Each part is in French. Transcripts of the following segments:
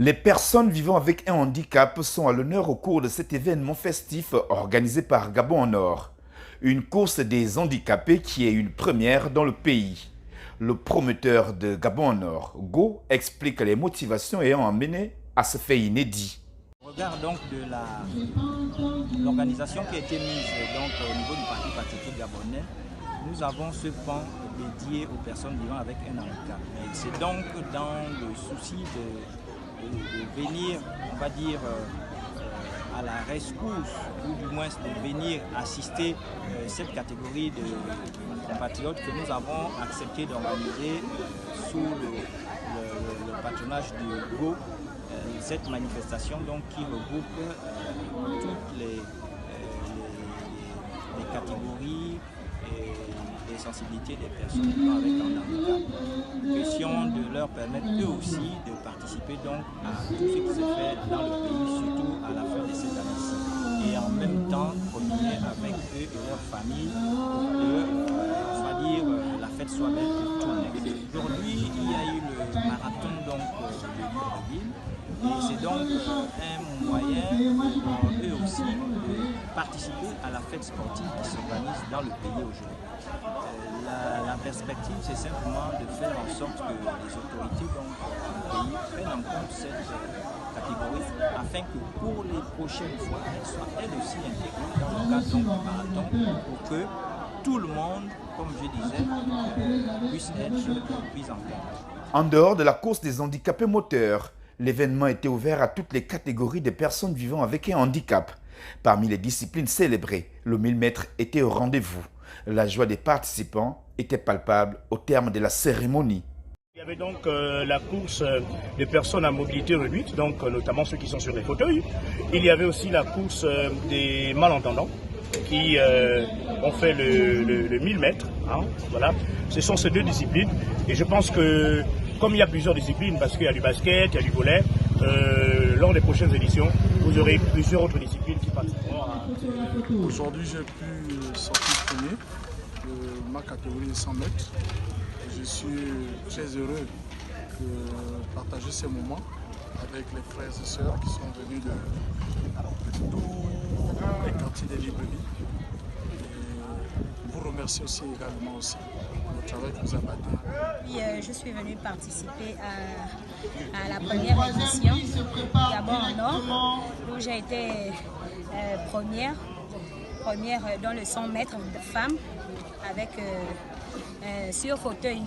Les personnes vivant avec un handicap sont à l'honneur au cours de cet événement festif organisé par Gabon en Or. Une course des handicapés qui est une première dans le pays. Le promoteur de Gabon en Or, Go, explique les motivations ayant amené à ce fait inédit. Au regard donc de l'organisation qui a été mise donc, au niveau du Parti patriotique gabonais, nous avons ce pan dédié aux personnes vivant avec un handicap. C'est donc dans le souci de venir, on va dire, à la rescousse, ou du moins de venir assister cette catégorie de compatriotes que nous avons accepté d'organiser sous le patronage du GO, cette manifestation donc, qui regroupe toutes les catégories et les sensibilités des personnes vivant avec un handicap. Question de leur permettre eux aussi de participer donc à tout ce qui se fait dans le pays, surtout à la fin de cette année-ci. Et en même temps, communier avec eux et leurs familles pour que, on va dire, la fête soit belle pour tout le monde. Aujourd'hui, il y a eu le marathon donc, de Libreville. Et c'est donc un moyen pour eux aussi de participer à la fête sportive qui s'organise dans le pays aujourd'hui. La perspective, c'est simplement de faire en sorte que les autorités donc, du pays prennent en compte cette catégorie afin que pour les prochaines fois, elles soient elles aussi intégrées dans le cadre du marathon pour que tout le monde, comme je disais, puisse être pris en compte. En dehors de la course des handicapés moteurs, l'événement était ouvert à toutes les catégories de personnes vivant avec un handicap. Parmi les disciplines célébrées, le 1000 mètres était au rendez-vous. La joie des participants était palpable au terme de la cérémonie. Il y avait donc la course des personnes à mobilité réduite, donc notamment ceux qui sont sur les fauteuils. Il y avait aussi la course des malentendants qui ont fait le 1000 mètres. Hein, voilà. Ce sont ces deux disciplines et je pense que comme il y a plusieurs disciplines, parce qu'il y a du basket, il y a du volley, lors des prochaines éditions, vous aurez plusieurs autres disciplines qui participeront à... Aujourd'hui, j'ai pu sortir premier de ma catégorie de 100 mètres. Je suis très heureux de partager ces moments avec les frères et sœurs qui sont venus de tous les quartiers de Libreville. Et vous remercie aussi également aussi pour le travail que vous avez fait. Oui, je suis venue participer à la première édition Gabon en Or, où j'ai été première dans le 100 mètres de femmes avec sur fauteuil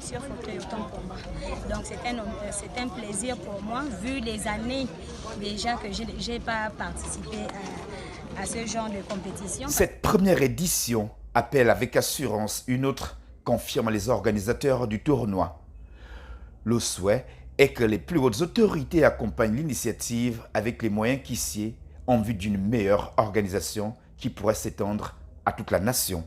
autant pour moi. Donc c'est un plaisir pour moi, vu les années déjà que je n'ai pas participé à ce genre de compétition. Cette première édition appelle avec assurance une autre, confirment les organisateurs du tournoi. Le souhait est que les plus hautes autorités accompagnent l'initiative avec les moyens qui s'y est en vue d'une meilleure organisation qui pourrait s'étendre à toute la nation.